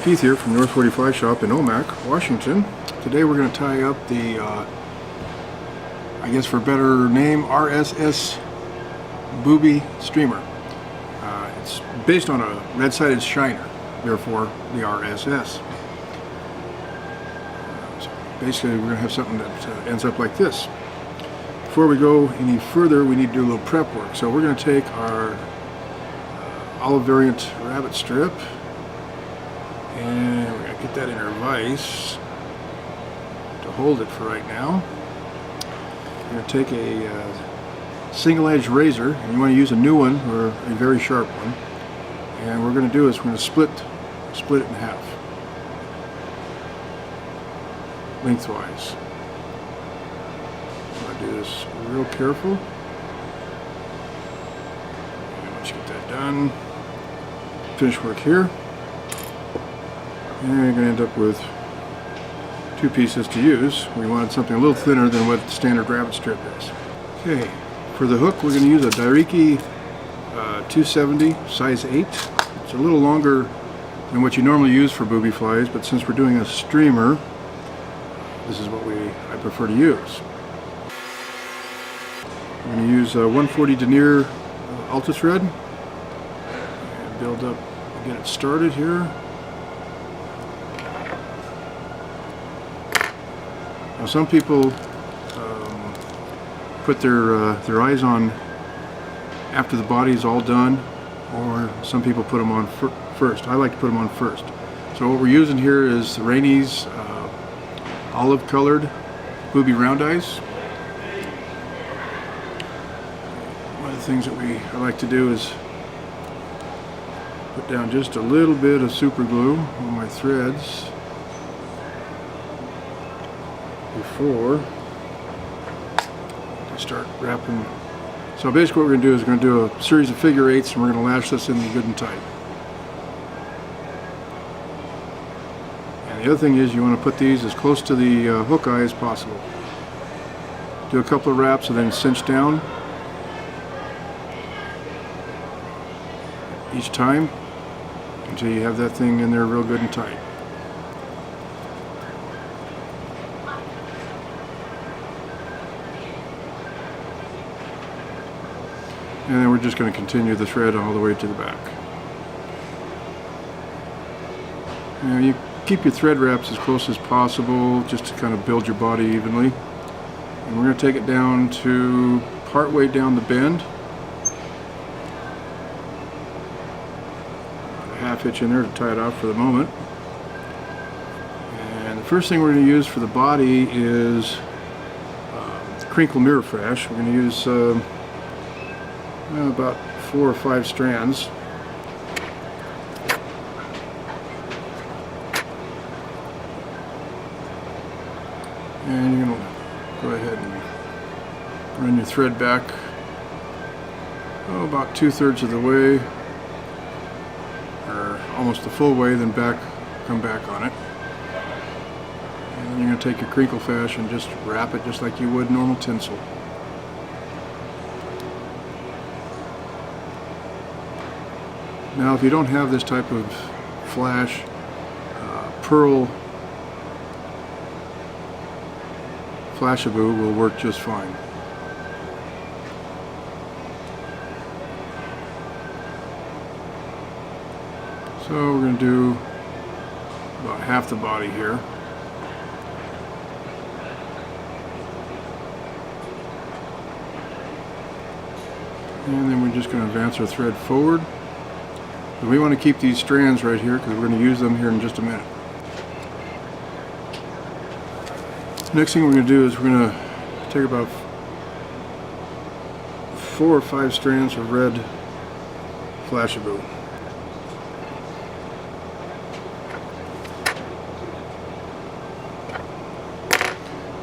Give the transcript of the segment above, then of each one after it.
Keith here from North 40 Fly Shop in Emag, Washington. Today we're going to tie up the, I guess for a better name, RSS Booby streamer. It's based on a red-sided shiner, therefore the RSS. So basically we're going to have something that ends up like this. Before we go any further, we need to do a little prep work. So we're going to take our olive variant rabbit strip, and we're going to get that in our vise to hold it for right now. We're going to take a single-edged razor, and you want to use a new one or a very sharp one. And what we're going to do is we're going to split it in half, lengthwise. I'm going to do this real careful. And once you get that done, finish work here. And you're going to end up with two pieces to use. We wanted something a little thinner than what the standard rabbit strip is. Okay, for the hook we're going to use a Dai-Riki 270 size 8. It's a little longer than what you normally use for booby flies, but since we're doing a streamer, this is what I prefer to use. I'm going to use 140 denier Ultra thread and build up and get it started here. Now some people put their eyes on after the body is all done, or some people put them on first. I like to put them on first. So what we're using here is the Rainey's olive colored booby round eyes. One of the things that I like to do is put down just a little bit of super glue on my threads before I start wrapping. So basically what we're going to do is we're going to do a series of figure eights, and we're going to lash this in good and tight. And the other thing is you want to put these as close to the hook eye as possible. Do a couple of wraps and then cinch down each time until you have that thing in there real good and tight. And then we're just going to continue the thread all the way to the back. Now you keep your thread wraps as close as possible just to kind of build your body evenly. And we're going to take it down to part way down the bend. A half hitch in there to tie it off for the moment. And the first thing we're going to use for the body is Krinkle mirror flash. We're going to use about 4 or 5 strands. And you're going to go ahead and run your thread back about 2/3 of the way, or almost the full way, then come back on it. And then you're going to take your crinkle flash and just wrap it just like you would normal tinsel. Now if you don't have this type of flash, pearl Flashabou will work just fine. So we're going to do about half the body here. And then we're just going to advance our thread forward. We want to keep these strands right here because we're going to use them here in just a minute. Next thing we're going to do is we're going to take about 4 or 5 strands of red Flashabou.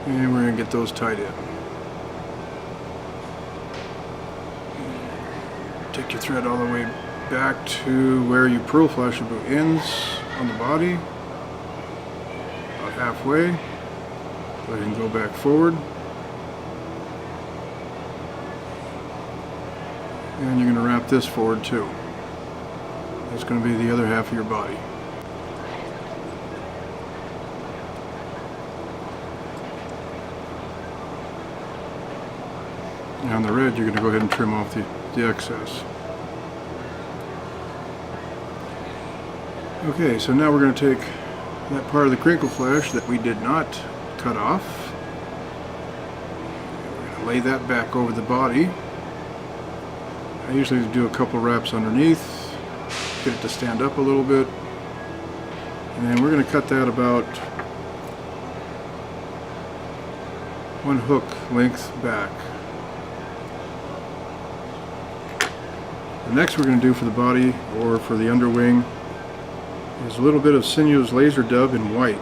And we're going to get those tied in. Take your thread all the way back to where your pearl Flashabou ends on the body, about halfway. Go ahead and go back forward. And you're going to wrap this forward too. That's going to be the other half of your body. And on the red, you're going to go ahead and trim off the excess. Okay, so now we're going to take that part of the crinkle flash that we did not cut off. We're going to lay that back over the body. I usually do a couple wraps underneath, get it to stand up a little bit, and then we're going to cut that about 1 hook length back. The next we're going to do for the body, or for the underwing, is a little bit of Senyo's laser dub in white.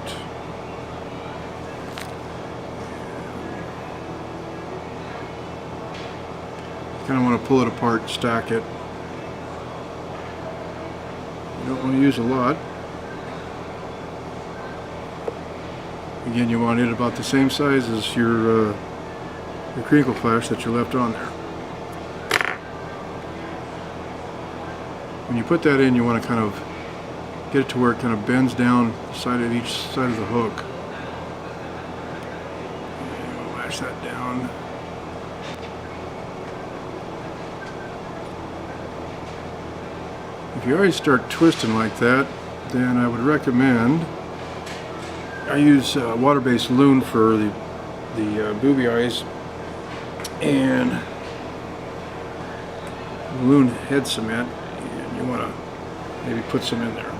You kind of want to pull it apart, stack it. You don't want to use a lot. Again, you want it about the same size as your crinkle flash that you left on there. When you put that in, you want to kind of get it to where it kind of bends down the side of each side of the hook. And lash that down. If you already start twisting like that, then I would recommend, I use water-based loon for the booby eyes, and loon head cement. You want to maybe put some in there.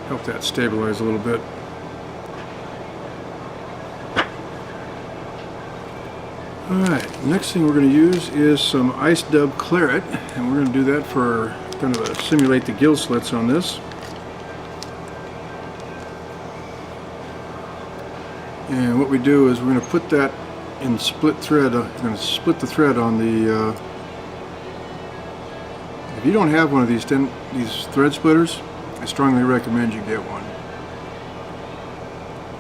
Help that stabilize a little bit. Alright, next thing we're going to use is some ice dub claret, and we're going to do that for kind of simulate the gill slits on this. And what we do is we're going to put that in split thread. We're going to split the thread on the. If you don't have one of these thread splitters, I strongly recommend you get one.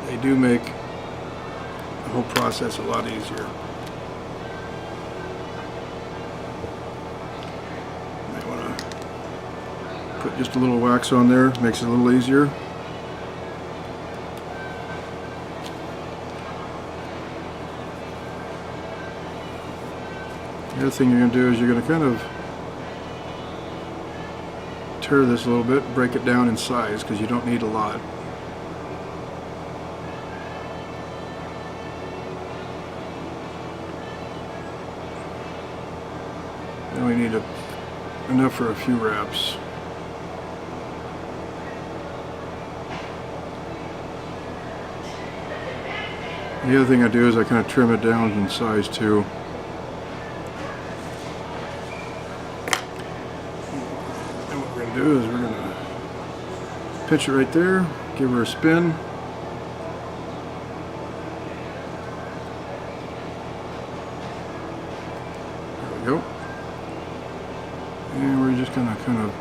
They do make the whole process a lot easier. You might want to put just a little wax on there, makes it a little easier. The other thing you're going to do is you're going to kind of tear this a little bit, break it down in size because you don't need a lot. Then we need enough for a few wraps. The other thing I do is I kind of trim it down in size too. Do is we're going to pinch it right there, give her a spin. There we go. And we're just going to kind of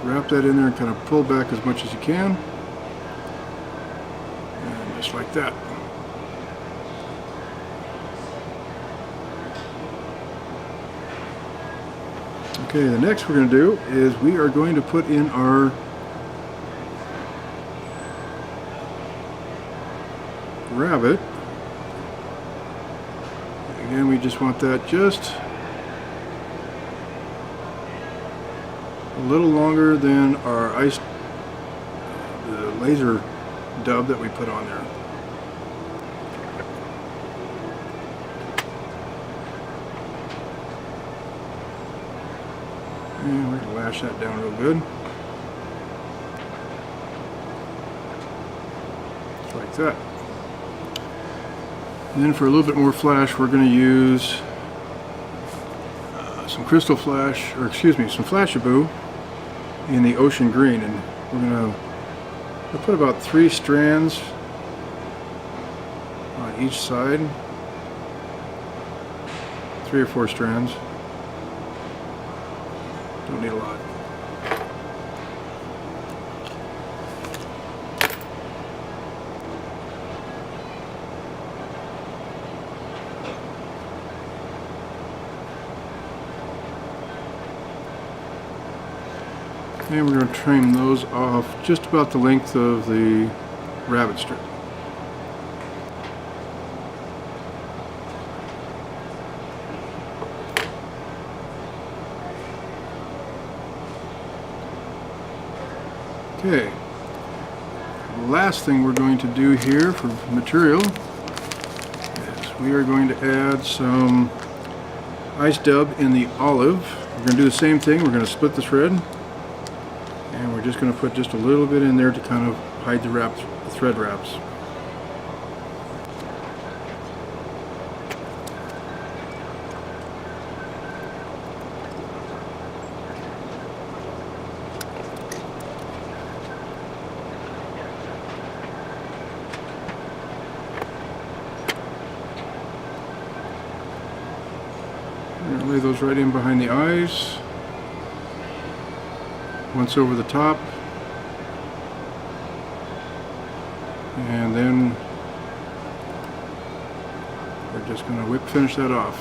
wrap that in there and kind of pull back as much as you can. And just like that. Okay, the next we're going to do is we are going to put in our rabbit. Again, we just want that just a little longer than our the laser dub that we put on there. And we're going to lash that down real good. Just like that. And then for a little bit more flash, we're going to use some crystal flash, or excuse me, some Flashabou in the ocean green. And we're going to put about 3 strands on each side. 3 or 4 strands. Don't need a lot. And we're going to trim those off just about the length of the rabbit strip. Okay, the last thing we're going to do here for material is we are going to add some ice dub in the olive. We're going to do the same thing. We're going to split the thread, and we're just going to put just a little bit in there to kind of hide the thread wraps. Lay those right in behind the eyes, once over the top, and then we're just going to finish that off.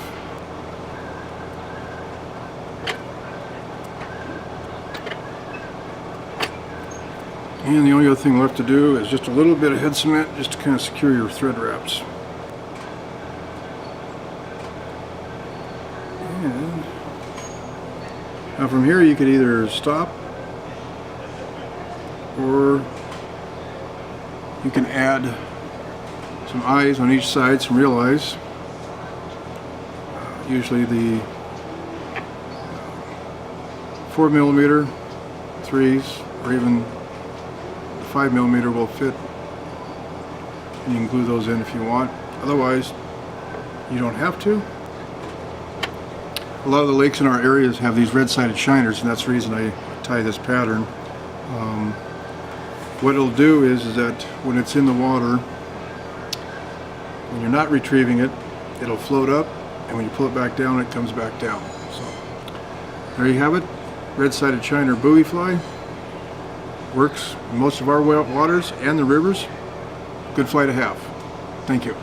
And the only other thing left to do is just a little bit of head cement just to kind of secure your thread wraps. Now from here you could either stop, or you can add some eyes on each side, some real eyes. Usually the 4mm, 3s, or even the 5mm will fit. And you can glue those in if you want. Otherwise, you don't have to. A lot of the lakes in our areas have these red-sided shiners, and that's the reason I tie this pattern. What it'll do is that when it's in the water, when you're not retrieving it, it'll float up, and when you pull it back down, it comes back down. So there you have it, red-sided shiner buoy fly. Works in most of our waters and the rivers. Good fly to have. Thank you.